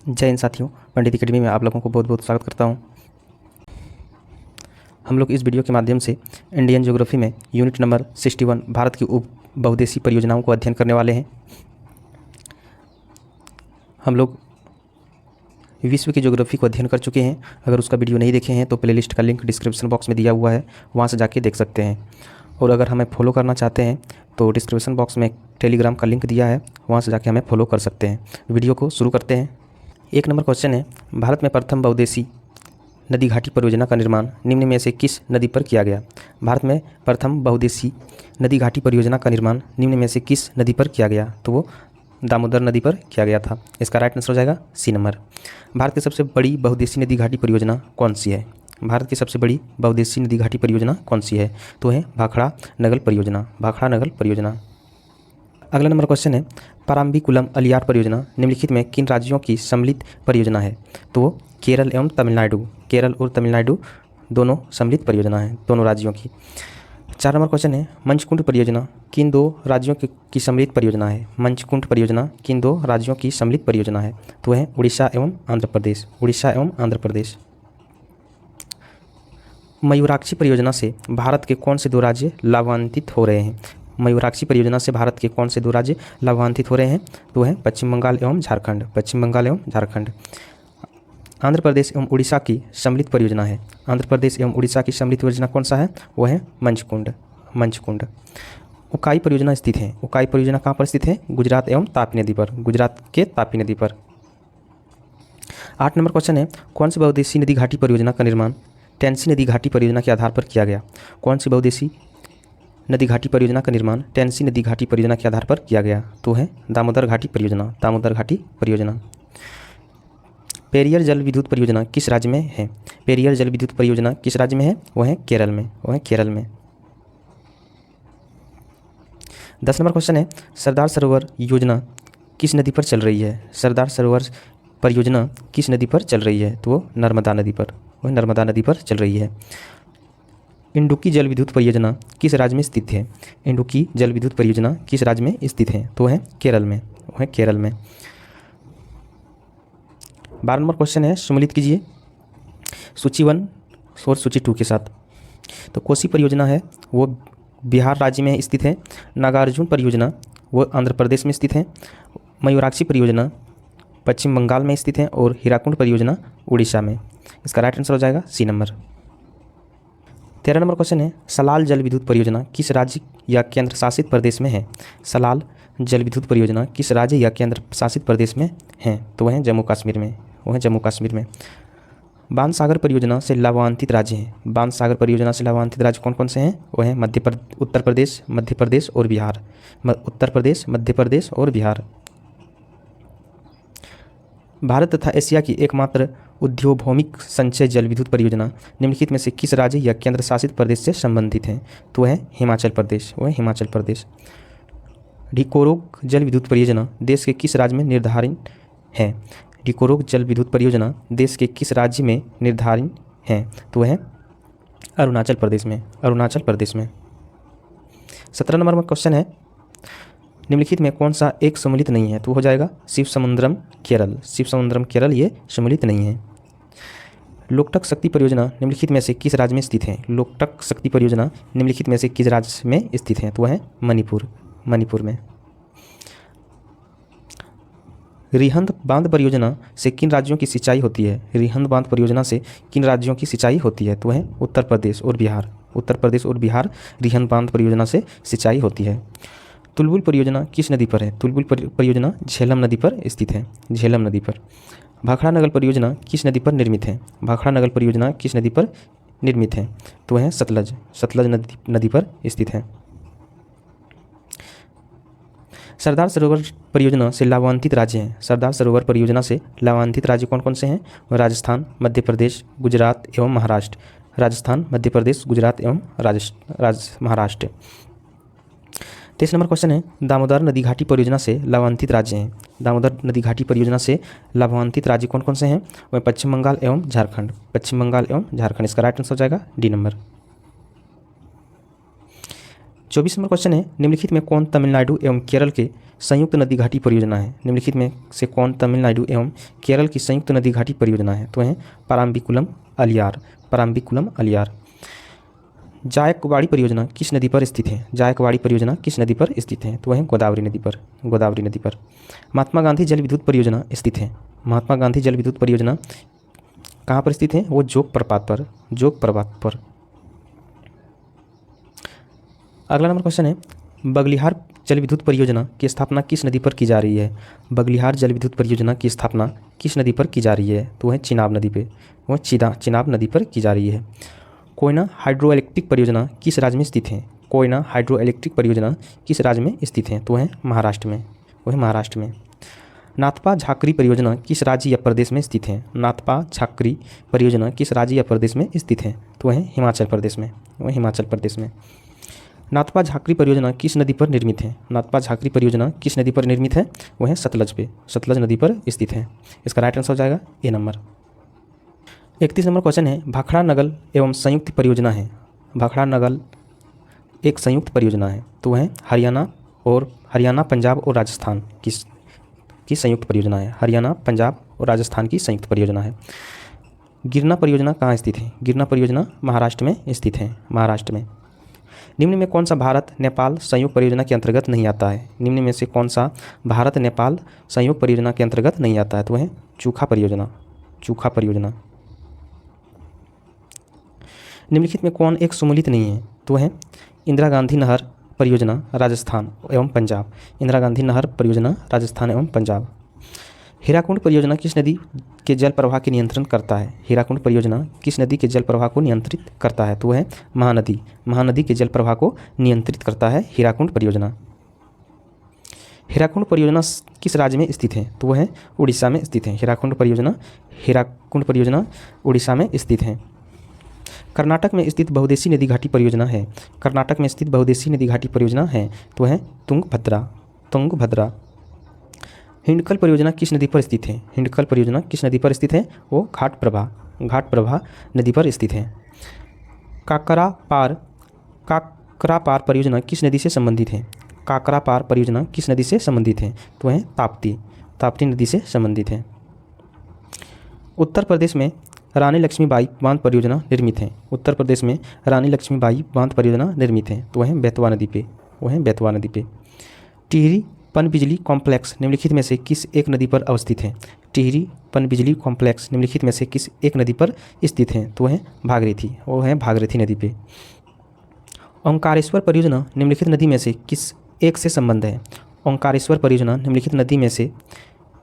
जय हिंद साथियों, पंडित एकेडमी में आप लोगों को बहुत बहुत स्वागत करता हूं। हम लोग इस वीडियो के माध्यम से इंडियन ज्योग्राफी में यूनिट नंबर 61 भारत की उप बहुदेशीय परियोजनाओं को अध्ययन करने वाले हैं। हम लोग विश्व की ज्योग्राफी को अध्ययन कर चुके हैं। अगर उसका वीडियो नहीं देखे हैं तो प्लेलिस्ट का लिंक डिस्क्रिप्शन बॉक्स में दिया हुआ है, वहाँ से जाके देख सकते हैं। और अगर हमें फॉलो करना चाहते हैं तो डिस्क्रिप्शन बॉक्स में टेलीग्राम का लिंक दिया है, वहाँ से जाके हमें फॉलो कर सकते हैं। वीडियो को शुरू करते हैं। 1 नंबर क्वेश्चन है, भारत में प्रथम बहुउद्देशीय नदी घाटी परियोजना का निर्माण निम्न में से किस नदी पर किया गया? भारत में प्रथम बहुउद्देशीय नदी घाटी परियोजना का निर्माण निम्न में से किस नदी पर किया गया? तो वो दामोदर नदी पर किया गया था। इसका राइट आंसर हो जाएगा सी नंबर। भारत की सबसे बड़ी बहुउद्देशीय नदी घाटी परियोजना कौन सी है? भारत की सबसे बड़ी बहुउद्देशीय नदी घाटी परियोजना कौन सी है? तो है भाखड़ा नगल परियोजना। भाखड़ा नगल परियोजना। अगला नंबर क्वेश्चन है, पाराम्बिकुलम अलियार परियोजना निम्नलिखित में किन राज्यों की सम्मिलित परियोजना है? तो वो केरल एवं तमिलनाडु। केरल और तमिलनाडु दोनों सम्मिलित परियोजना है, दोनों राज्यों की। 4 नंबर क्वेश्चन है, मंचकुंड परियोजना किन दो राज्यों की सम्मिलित परियोजना है? मंचकुंड परियोजना किन दो राज्यों की सम्मिलित परियोजना है? तो है उड़ीसा एवं आंध्र प्रदेश। उड़ीसा एवं आंध्र प्रदेश। मयूराक्षी परियोजना से भारत के कौन से दो राज्य लाभान्वित हो रहे हैं? मयूराक्षी परियोजना से भारत के कौन से दो राज्य लाभान्वित हो रहे हैं? तो है पश्चिम बंगाल एवं झारखंड। पश्चिम बंगाल एवं झारखंड। आंध्र प्रदेश एवं उड़ीसा की सम्मिलित परियोजना है। आंध्र प्रदेश एवं उड़ीसा की सम्मिलित परियोजना कौन सा है? वो है मंचकुंड। मंचकुंड। उकाई परियोजना स्थित है। उकाई परियोजना कहाँ पर स्थित है? गुजरात एवं तापी नदी पर। गुजरात के तापी नदी पर। 8 नंबर क्वेश्चन है, कौन सी बहुउद्देशीय नदी घाटी परियोजना का निर्माण टेंसी नदी घाटी परियोजना के आधार पर किया गया? कौन सी बहुउद्देशीय नदी घाटी परियोजना का निर्माण टेंसी नदी घाटी परियोजना के आधार पर किया गया? तो है दामोदर घाटी परियोजना। दामोदर घाटी परियोजना। पेरियर जल विद्युत परियोजना किस राज्य में है? पेरियर जल विद्युत परियोजना किस राज्य में है? वह है केरल में। वह है केरल में। 10 नंबर क्वेश्चन है, सरदार सरोवर योजना किस नदी पर चल रही है? सरदार सरोवर परियोजना किस नदी पर चल रही है? तो वो नर्मदा नदी पर। वह नर्मदा नदी पर चल रही है। इंडुक्की जल विद्युत परियोजना किस राज्य में स्थित है? इंडुक्की जल विद्युत परियोजना किस राज्य में स्थित है? तो है केरल में। वो है केरल में। 12 नंबर क्वेश्चन है, सम्मिलित कीजिए सूची 1 और सूची 2 के साथ। तो कोसी परियोजना है वो बिहार राज्य में स्थित है। नागार्जुन परियोजना वो आंध्र प्रदेश में स्थित है। मयूराक्षी परियोजना पश्चिम बंगाल में स्थित है और हीराकुंड परियोजना उड़ीसा में। इसका राइट आंसर हो जाएगा सी नंबर। 13 नंबर क्वेश्चन है, सलाल जल विद्युत परियोजना किस राज्य या केंद्र शासित प्रदेश में है? सलाल जल विद्युत परियोजना किस राज्य या केंद्र शासित प्रदेश में है? तो वह है जम्मू कश्मीर में। वह है जम्मू कश्मीर में। बाणसागर परियोजना से लाभान्वित राज्य हैं। बाणसागर परियोजना से लाभान्वित राज्य कौन कौन से हैं? वह है उत्तर प्रदेश, मध्य प्रदेश और बिहार। उत्तर प्रदेश, मध्य प्रदेश और बिहार। भारत तथा एशिया की एकमात्र उद्योगभूमिक संचय जल विद्युत परियोजना निम्नलिखित में से किस राज्य या केंद्र शासित प्रदेश से संबंधित है? तो है हिमाचल प्रदेश। वह हिमाचल प्रदेश। ढिकोरोग जल विद्युत परियोजना देश के किस राज्य में निर्धारित है? ढिकोरोग जल विद्युत परियोजना देश के किस राज्य में निर्धारित है? तो वह है अरुणाचल प्रदेश में। अरुणाचल प्रदेश में। 17 नंबर में क्वेश्चन है, निम्नलिखित में कौन सा एक सम्मिलित नहीं है? तो हो जाएगा शिवसमुद्रम केरल। शिवसमुद्रम केरल ये सम्मिलित नहीं है। लोकटक शक्ति परियोजना निम्नलिखित में से किस राज्य में स्थित है? लोकटक शक्ति परियोजना निम्नलिखित में से किस राज्य में स्थित है? तो वह है मणिपुर। मणिपुर में। रिहंद बांध परियोजना से किन राज्यों की सिंचाई होती है? रिहंद बांध परियोजना से किन राज्यों की सिंचाई होती है? तो वह उत्तर प्रदेश और बिहार। उत्तर प्रदेश और बिहार रिहंद बांध परियोजना से सिंचाई होती है। तुलबुल परियोजना किस नदी पर है? तुलबुल परियोजना झेलम नदी पर स्थित है। झेलम नदी पर। भाखड़ा नगल परियोजना किस नदी पर निर्मित है? भाखड़ा नगल परियोजना किस नदी पर निर्मित है? तो वह है सतलज। सतलज नदी पर स्थित है। सरदार सरोवर परियोजना से लाभान्वित राज्य हैं। सरदार सरोवर परियोजना से लाभान्वित राज्य कौन कौन से हैं? राजस्थान, मध्य प्रदेश, गुजरात एवं महाराष्ट्र। राजस्थान, मध्य प्रदेश, गुजरात एवं महाराष्ट्र। 23 नंबर क्वेश्चन है, दामोदर नदी घाटी परियोजना से लाभान्वित राज्य हैं। दामोदर नदी घाटी परियोजना से लाभान्वित राज्य कौन कौन से हैं? वह पश्चिम बंगाल एवं झारखंड। पश्चिम बंगाल एवं झारखंड। इसका राइट आंसर हो जाएगा डी नंबर। 24 नंबर क्वेश्चन है, निम्नलिखित में कौन तमिलनाडु एवं केरल के संयुक्त नदी घाटी परियोजना है? निम्नलिखित में से कौन तमिलनाडु एवं केरल की संयुक्त नदी घाटी परियोजना है? तो है पाराम्बिकुलम अलियार, पाराम्बिकुलम अलियार। जायकवाड़ी परियोजना किस नदी पर स्थित है? जायकवाड़ी परियोजना किस नदी पर स्थित है? तो वह गोदावरी नदी पर, गोदावरी नदी पर। महात्मा गांधी जल विद्युत परियोजना स्थित है? महात्मा गांधी जल विद्युत परियोजना कहाँ पर स्थित है? वो जोग प्रपात पर, जोग प्रपात पर। अगला नंबर क्वेश्चन है, बगलिहार जल विद्युत परियोजना की स्थापना किस नदी पर की जा रही है? बगलिहार जल विद्युत परियोजना की स्थापना किस नदी पर की जा रही है? तो वह चिनाब नदी पे, वह चिनाब नदी पर की जा रही है। कोयना हाइड्रो इलेक्ट्रिक परियोजना किस राज्य में स्थित है? कोयना हाइड्रो इलेक्ट्रिक परियोजना किस राज्य में स्थित है? तो वह महाराष्ट्र में, वह महाराष्ट्र में। नाथपा झाकरी परियोजना किस राज्य या प्रदेश में स्थित है? नाथपा झाकरी परियोजना किस राज्य या प्रदेश में स्थित है? तो वह हिमाचल प्रदेश में, वह हिमाचल प्रदेश में। नाथपा झाकरी परियोजना किस नदी पर निर्मित है? नाथपा झाकरी परियोजना किस नदी पर निर्मित है? वह है सतलज पे, सतलज नदी पर स्थित है। इसका राइट आंसर हो जाएगा ए नंबर। 31 नंबर क्वेश्चन है, भाखड़ा नगल एवं संयुक्त परियोजना है? भाखड़ा नगल एक संयुक्त परियोजना है, तो वह हरियाणा पंजाब और राजस्थान की संयुक्त परियोजना है। हरियाणा पंजाब और राजस्थान की संयुक्त परियोजना है। गिरना परियोजना कहाँ स्थित है? गिरना परियोजना महाराष्ट्र में स्थित है, महाराष्ट्र में। निम्न में कौन सा भारत नेपाल संयोग परियोजना के अंतर्गत नहीं आता है? निम्न में से कौन सा भारत नेपाल संयोग परियोजना के अंतर्गत नहीं आता है? तो वह चूखा परियोजना, चूखा परियोजना। निम्नलिखित में कौन एक सुमेलित नहीं है? तो वह इंदिरा गांधी नहर परियोजना राजस्थान एवं पंजाब, इंदिरा गांधी नहर परियोजना राजस्थान एवं पंजाब। हीराकुंड परियोजना किस नदी के जल प्रवाह के नियंत्रण करता है? हीराकुंड परियोजना किस नदी के जल प्रवाह को नियंत्रित करता है? तो वह महानदी, महानदी के जल प्रवाह को नियंत्रित करता है हीराकुंड परियोजना। हीराकुंड परियोजना किस राज्य में स्थित है? तो वह उड़ीसा में स्थित है। हीराकुंड परियोजना उड़ीसा में स्थित है। कर्नाटक में स्थित बहुउद्देशीय नदी घाटी परियोजना है? कर्नाटक में स्थित बहुउद्देशीय नदी घाटी परियोजना है, तो वह तुंगभद्रा, तुंगभद्रा। हिंडकल परियोजना किस नदी पर स्थित है? हिंडकल परियोजना किस नदी पर स्थित है? वो घाटप्रभा नदी पर स्थित है। काकरापार परियोजना किस नदी से संबंधित है? काकरापार परियोजना किस नदी से संबंधित है? तो वह ताप्ती नदी से संबंधित है। उत्तर प्रदेश में रानी लक्ष्मीबाई बांध परियोजना निर्मित है? उत्तर प्रदेश में रानी लक्ष्मीबाई बांध परियोजना निर्मित है, तो वह बेतवा नदी पे, वह बेतवा नदी पे। टिहरी पनबिजली कॉम्प्लेक्स निम्नलिखित में से किस एक नदी पर अवस्थित है? टिहरी पनबिजली कॉम्प्लेक्स निम्नलिखित में से किस एक नदी पर स्थित है? तो वह भागीरथी, वो है भागीरथी नदी पे। ओंकारेश्वर परियोजना निम्नलिखित नदी में से किस एक से संबंध है? ओंकारेश्वर परियोजना निम्नलिखित नदी में से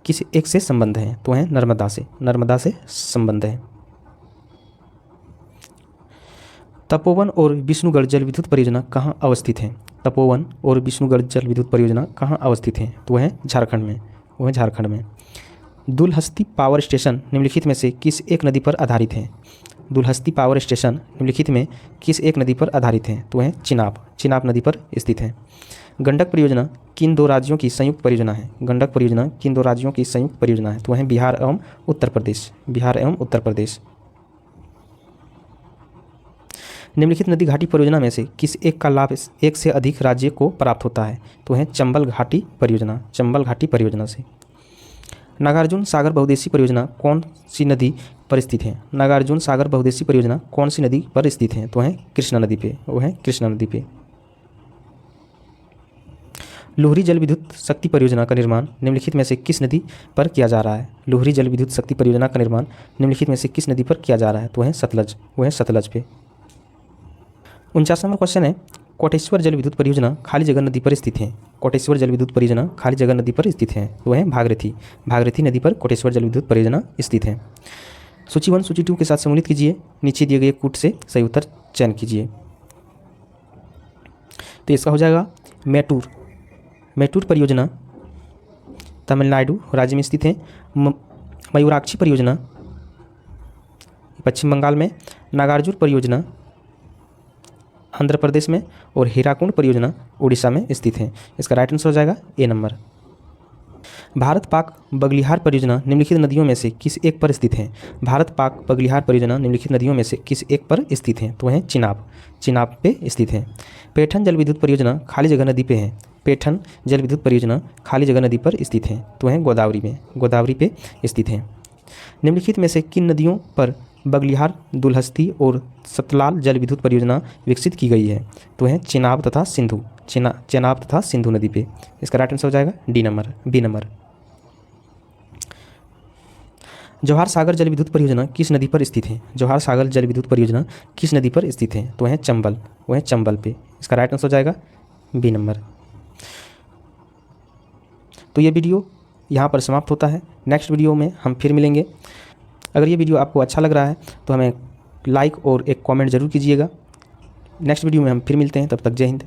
किस एक से संबंध है? तो वह नर्मदा से, नर्मदा से संबंध है। तपोवन और विष्णुगढ़ जल विद्युत परियोजना कहाँ अवस्थित है? तपोवन और विष्णुगढ़ जल विद्युत परियोजना कहाँ अवस्थित है? तो वह झारखंड में, वह झारखंड में। दुलहस्ती पावर स्टेशन निम्नलिखित में से किस एक नदी पर आधारित है? दुलहस्ती पावर स्टेशन निम्नलिखित में किस एक नदी पर आधारित है? तो वह चिनाब नदी पर स्थित है। गंडक परियोजना किन दो राज्यों की संयुक्त परियोजना है? गंडक परियोजना किन दो राज्यों की संयुक्त परियोजना है? तो वह बिहार एवं उत्तर प्रदेश, बिहार एवं उत्तर प्रदेश। निम्नलिखित नदी घाटी परियोजना में से किस एक का लाभ एक से अधिक राज्य को प्राप्त होता है? तो है चंबल घाटी परियोजना, चंबल घाटी परियोजना से। नागार्जुन सागर बहुउद्देशीय परियोजना कौन सी नदी पर स्थित है? नागार्जुन सागर बहुउद्देशीय परियोजना कौन सी नदी पर स्थित है? तो है कृष्णा नदी पे, वो है कृष्णा नदी पे। लुहरी जल विद्युत शक्ति परियोजना का निर्माण निम्नलिखित में से किस नदी पर किया जा रहा है? लुहरी जल विद्युत शक्ति परियोजना का निर्माण निम्नलिखित में से किस नदी पर किया जा रहा है? तो है सतलज, वो है सतलज पे। 49 नंबर क्वेश्चन है, कोटेश्वर जल विद्युत परियोजना खाली जगह नदी पर स्थित है? कोटेश्वर जल विद्युत परियोजना खाली जगह नदी पर स्थित है, तो है भागीरथी नदी पर कोटेश्वर जल विद्युत परियोजना स्थित है। सूची 1 सूची 2 के साथ सम्मिलित कीजिए, नीचे दिए गए कूट से सही उत्तर चयन कीजिए। तो इसका हो जाएगा मैटूर परियोजना तमिलनाडु राज्य में स्थित है। मयूराक्षी परियोजना पश्चिम बंगाल में। नागार्जुन परियोजना आंध्र प्रदेश में। और हीराकुंड परियोजना उड़ीसा में स्थित है। इसका राइट आंसर हो जाएगा ए नंबर। भारत पाक बगलिहार परियोजना निम्नलिखित नदियों में से किस एक पर स्थित है? भारत पाक बगलिहार परियोजना निम्नलिखित नदियों में से किस एक पर स्थित है? तो वह चिनाब पे स्थित है। पैठन जल विद्युत परियोजना खाली जगह नदी पे है। पेठन जल विद्युत परियोजना खाली जगह नदी पर स्थित है? तो वह गोदावरी पे स्थित है। निम्नलिखित में से किन नदियों पर बगलिहार, दुलहस्ती और सतलाल जल विद्युत परियोजना विकसित की गई है? तो वह चेनाब तथा सिंधु नदी पे। इसका राइट आंसर हो जाएगा बी नंबर। जवाहर सागर जल विद्युत परियोजना किस नदी पर स्थित है? जवाहर सागर जल विद्युत परियोजना किस नदी पर स्थित है? तो वह चंबल पे। इसका राइट आंसर हो जाएगा बी नंबर। तो ये वीडियो यहाँ पर समाप्त होता है। नेक्स्ट वीडियो में हम फिर मिलेंगे। अगर ये वीडियो आपको अच्छा लग रहा है तो हमें लाइक और एक कमेंट ज़रूर कीजिएगा। नेक्स्ट वीडियो में हम फिर मिलते हैं, तब तक जय हिंद।